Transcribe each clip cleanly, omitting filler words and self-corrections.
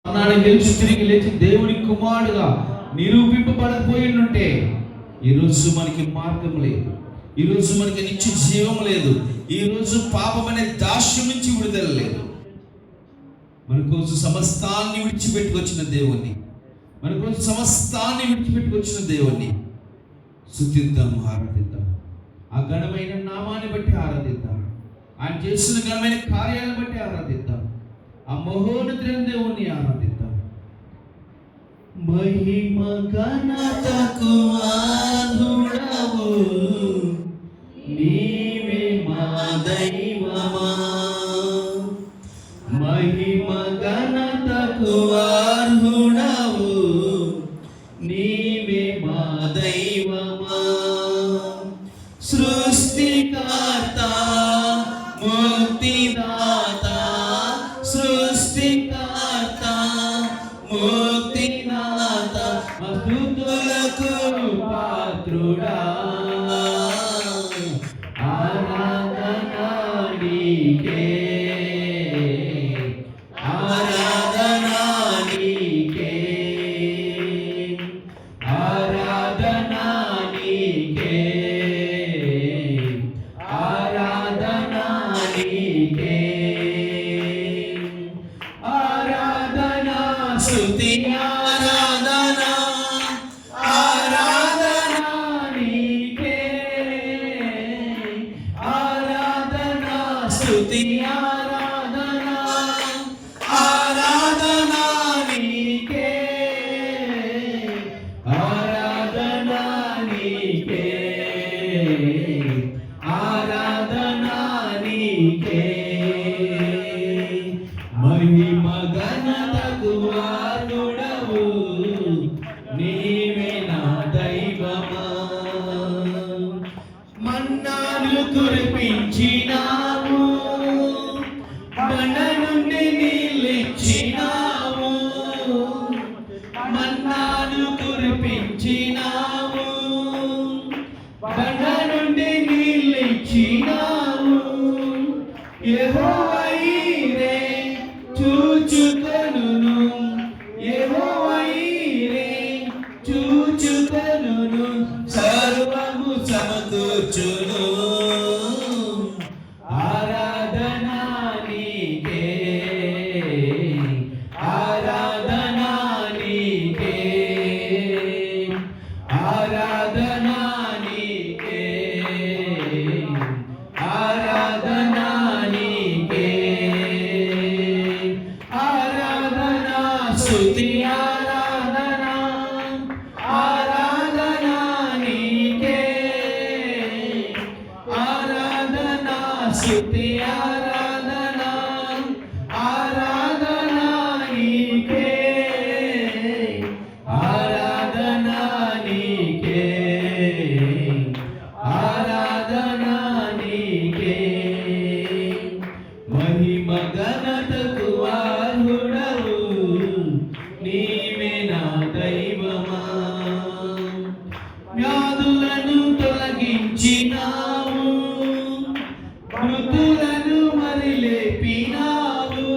నాడు గెలిచి తిరిగి లేచి దేవుని కుమారుడుగా నిరూపింపబడకపోయింటే ఈరోజు మనకి మార్గం లేదు, ఈరోజు మనకి నిత్య జీవం లేదు, ఈరోజు పాపం అనే దాస్యం నుంచి విడుదల లేదు. మన కోసం సమస్తాన్ని విడిచిపెట్టుకొచ్చిన దేవుణ్ణి, మన కోసం సమస్తాన్ని విడిచిపెట్టుకొచ్చిన దేవుణ్ణి స్తుతిద్దాం, ఆరాధిద్దాం. ఆ ఘనమైన నామాన్ని బట్టి ఆరాధిద్దాం, ఆయన చేసిన ఘనమైన కార్యాలను బట్టి ఆరాధిద్దాం, ఆ మహోన్నతుడైన దేవుణ్ణి ఆరాధిద్దాం. మహిమ ఘనతకు ఆధుడవు నీవే మా దైవమా, మహిమ ఘనతకు ఆర్హుడవు నీవే మా దైవమా. సృష్టికర్త ముక్తిదాత, సృష్టికర్త ముక్తిదాత, స్తుతులకు పాత్రుడా, ఆరాధన నీకే, ఆరాధన నీకే, ఆరాధన నీకే, ఆరాధన నీకే, ఆరాధన స్తుతి ఆరాధన, ఆరాధన నీకే, ఆరాధన స్తుతి ఆరాధన, ఆరాధన నీకే, ఆరాధన నీకే, ఆరాధన నీకే. మహిమ ఘనతకు ఆర్హుడవు నీవే నా దైవమా. మన్నాను కురిపించినావు, బండ నుండి నీళ్ళిచ్చినావు, మన్నాను కురిపించినావు, బండ నుండి నీళ్ళిచ్చినావు. యెహోవా ఈరే చూచుకొనును, యెహోవా ఈరే చూచుకొనును, సర్వము సమకూర్చును. ఆరాధన నీకే, ఆరాధన నీకే, ఆరాధన నీకే, ఆరాధన నీకే, ఆరాధన స్తుతి ఆరాధన, ఆరాధన నీకే, ఆరాధన స్తుతి ఆరాధన, ఆరాధన నీకే, ఆరాధన నీకే, ఆరాధన నీకే. మహిమ ఘనతకు ఆర్హుడవు నీవే నా దైవమా. వ్యాధులను తొలగించినావు, మృతులను మరి లేపినావు,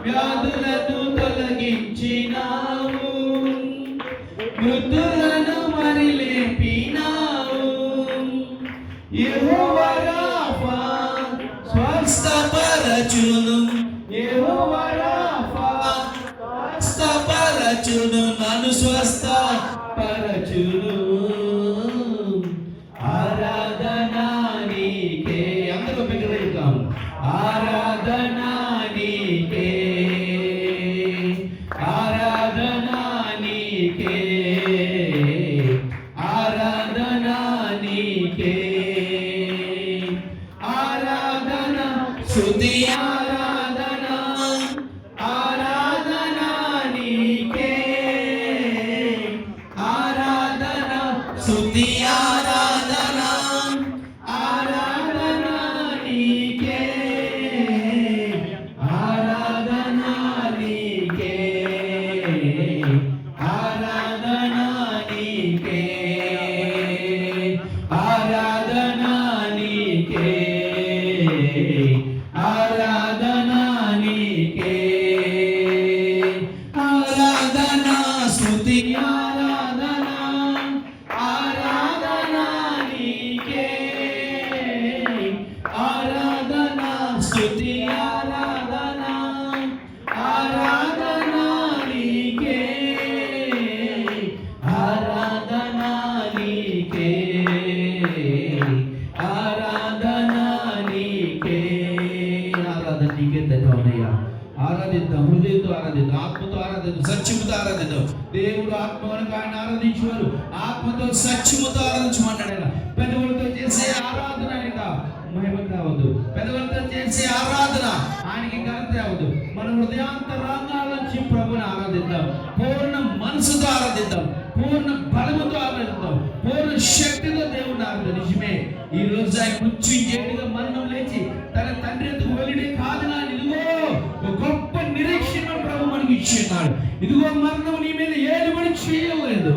వ్యాధులను తొలగించినావు, మృతులను మరి లేపినావు. యెహోవా రాఫా స్వస్థపరచును, యెహోవా రాఫా స్వస్థపరచును, నన్ను స్వస్థపరచును. ఆరాధన నీకే, అందరూ బిగ్గరగా ఆరాధన నీకే, ఆరాధన నీకే, ఆరాధన నీకే, ఆరాధన స్తుతి ఆరాధన, ఆరాధన నీకే, హృదయంతో ఆరాధిద్దాం, ఆత్మతో ఆరాధిద్దాం, సత్యముతో ఆరాధిద్దాం. దేవుడు ఆత్మ కనుక ఆయన ఆరాధించేవారు ఆత్మతో సత్యముతో ఆరాధించమన్నాడు. ఆయన పెదవులతో చేసే ఆరాధన ఆయనక మహిమ కావద్దు, పెదవులతో చేసే ఆరాధన ఆయనకి ఘనత రావద్దు. మన హృదయాంతరాంగాల నుంచి ప్రభుని ఆరాధిద్దాం, పూర్ణ మనసుతో ఆరాధిద్దాం, పూర్ణ బలముతో ఆరాధిద్దాం, పూర్ణ శక్తితో దేవుని ఆరాధన. నిజమే, ఈ రోజు ఆయన మృత్యుంజయుడిగా మరణం లేచి తన తండ్రి ఎందుకు వెళ్ళడే కాదు నాని, ఇదిగో ఒక గొప్ప నిరీక్షణ ప్రభు మనకి ఇచ్చిన్నాడు. ఇదిగో మరణం నీ మీద ఏలుబడి చేయలేదు,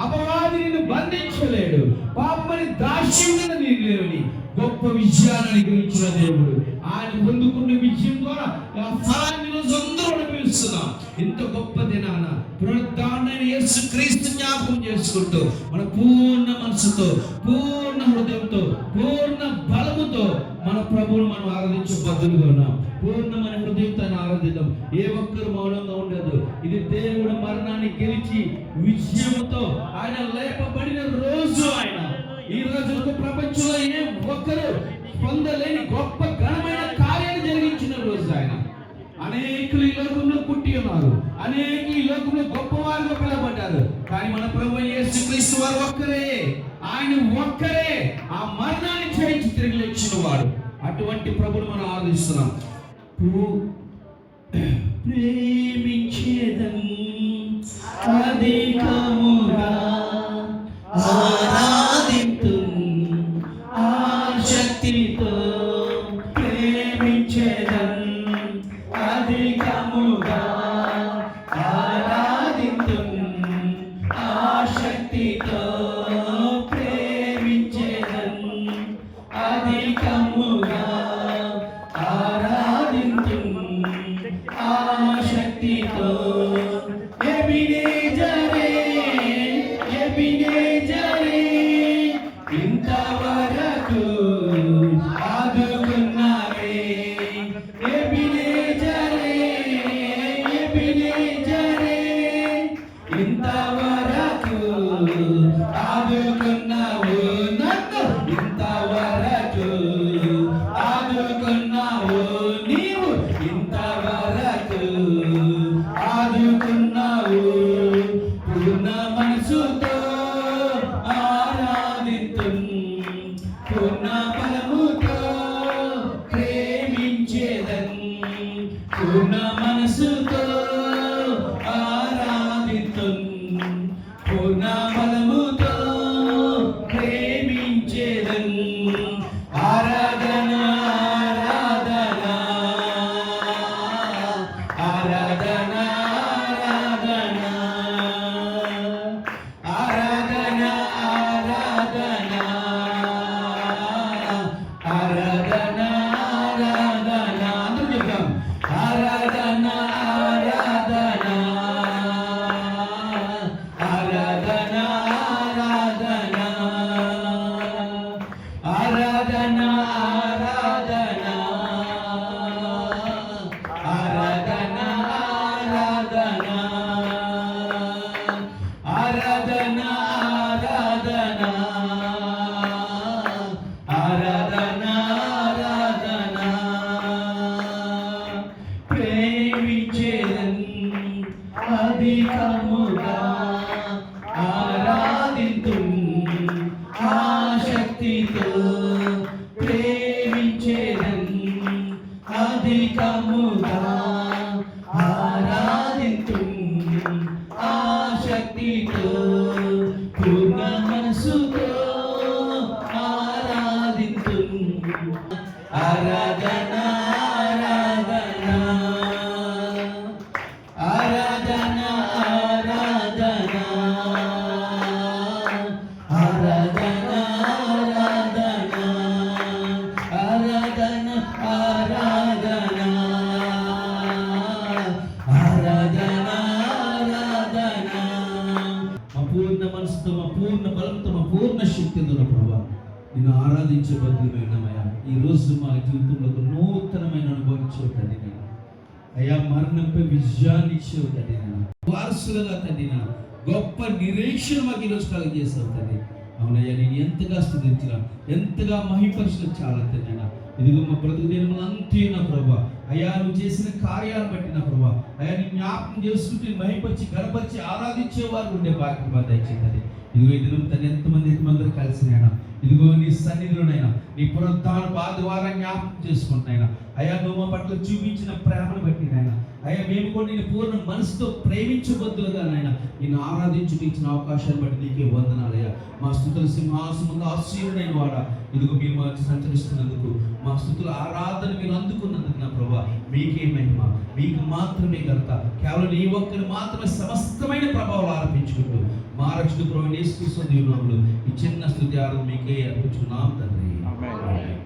అపవాది నిన్ను బంధించలేడు, పాపమని దాస్యంగా నీకు లేవని గొప్ప విజయాన్ని అనుగ్రహించిన దేవుడు. ఆయన పొందుకున్న విజయం ద్వారా ఆ ఫలాన్ని రోజు అందరూ అనుభవిస్తున్నాం. ఇంత గొప్ప దినాన పునరుద్ధారణైన యేసుక్రీస్తు జ్ఞాపకం చేసుకుంటూ మన పూర్ణ మనసుతో, పూర్ణ హృదయంతో, పూర్ణ బలముతో మన ప్రభువును మనం ఆరాధించే బదులుగా ఉన్నాం. పూర్ణమైన హృదయంతో ఆరాధిద్దాం. ఏ ఒక్కరు మౌనంగా ఉండదు. ఇది దేవుడు మరణాన్ని గెలిచి విజయముతో ఆయన లేపబడిన రోజు. ఆయన ఈ రోజులకు ప్రపంచంలో ఏ ఒక్కరు పొందలేని గొప్ప ఘనమైన కార్యాలు జరిగించిన రోజు ఆయన. అనేకులు ఈ లోకంలో పుట్టి ఉన్నారు, అనేకులు ఈ లోకంలో గొప్పవారుగా పిలవబడ్డారు. కానీ మన ప్రభువు యేసుక్రీస్తు వారు ఒక్కరే, ఆయన ఒక్కరే ఆ మరణాన్ని జయించి తిరిగి లేచిన వాడు. అటువంటి ప్రభువును మనం ఆరాధిస్తున్నాం. ప్రేమించేదం అధికముగా ఆరాధింతు ఆశక్తితో, ప్రేమించేదం అధికముగా ఆరాధింతు ఆశక్తితో, ప్రేమించేదం అధికముగా ఆరాధింతు ఆశక్తితో. ఎబినేజరే, ఎబినేజరే, ఇంతవరకు ఆదుకున్నావే. ఎబినేజరే, ఎబినేజరే, ఇంతవరకు ఆదుకున్నావు నన్ను, ఇంతవరకు ఆదుకున్నావు నీవు, ఇంతవరకు ఆదుకున్నావు. పూర్ణ మనసుతో ఆరాధింతు, పూర్ణ బలముతో ప్రేమించేదన్, పూర్ణ మనసుతో ఆరాధింతు, పూర్ణ బలముతో ప్రేమించేదన్. ఆరాధన ఆరాధన ఆరాధన ఆరాధన ఆరాధన ఆరాధన ఆరాధన అందరూ చెప్తాం. ఆరాధన ఆరాధన ఆరాధన ఆరాధన ఆరాధన ఆరాధన ఆరాధన ఆరాధన ఆరాధన ఆరాధన ఆరాధన. ప్రేమించేదన్ అధికముగా ఆరాధింతు ఆశక్తితో, ప్రేమించేదన్ అధికముగా ఆరాధింతు ఆశక్తితో, పూర్ణ మనసుతో ఆరాధింతు. ఆరాధన ఆరాధన ఆరాధన ఆరాధన ఆరాధన ఆరాధన ఆరాధన ఆరాధన ఆరాధన. మా పూర్ణ మనసుతో, మా పూర్ణ బలంతో, మా పూర్ణ శక్తితో ప్రభా నిన్ను ఆరాధించే బద్దులమైనమయ్యా. ఈ రోజు మా జీవితంలో ఒక నూతనమైన అనుభవం ఇచ్చేవు తండ్రి. నేను అయ్యా మరణంపై విజయాన్ని ఇచ్చేవు తండ్రి. నేను వారసులుగా తండ్రి నా గొప్ప నిరీక్షణ మాకు ఈరోజు కలుగజేసావు తండ్రి. అవునయ్యా, నేను ఎంతగా స్తుతించినా, ఎంతగా మహిపరిచిన చాలా తండ్రి. ఇదిగో మా బ్రతుకు నేను అంతే నా ప్రభా అయ్యా నువ్వు చేసిన కార్యాలను బట్టి నా ప్రభా అయ్యా నీ జ్ఞాపకం చేసుకుంటే మహిపరిచి గణపరిచి ఆరాధించేవారు ఉండే భాగ్యం దయచేయండి. ఇదిగో ఈ దినం తను ఎంతమంది కలిసినైనా ఇదిగో నీ సన్నిధిలోనైనా నీ పునరుద్ధాన ద్వారా జ్ఞాపకం చేసుకుంటున్నాయినా అయ్యా నువ్వు మా పట్ల చూపించిన ప్రేమను బట్టి నాయన అయ్యా మేము కూడా నేను పూర్ణ మనసుతో ప్రేమించబద్దులుగా నాయన నేను ఆరాధించుకు ఇచ్చిన అవకాశాన్ని బట్టి నీకే వందనాలయ్యా. మా స్తుతుల సింహాసనంలో ఆశీనుడైన వాడా ఇదిగో మీరు మా సంచరిస్తున్నందుకు మా స్తుతుల ఆరాధన మీరు అందుకున్నందుకు నా ప్రభా మీకే మహిమ, మీకు మాత్రమే ఘనత, కేవలం నీ ఒక్కరు మాత్రమే సమస్తమైన ప్రభావాలు ఆరోపించుకుంటూ మా రక్షణ ప్రభు యేసు క్రీస్తు నామములో ఈ చిన్న స్తుతి ఆరాధన మీకే అర్పించుకున్నాం తండ్రి.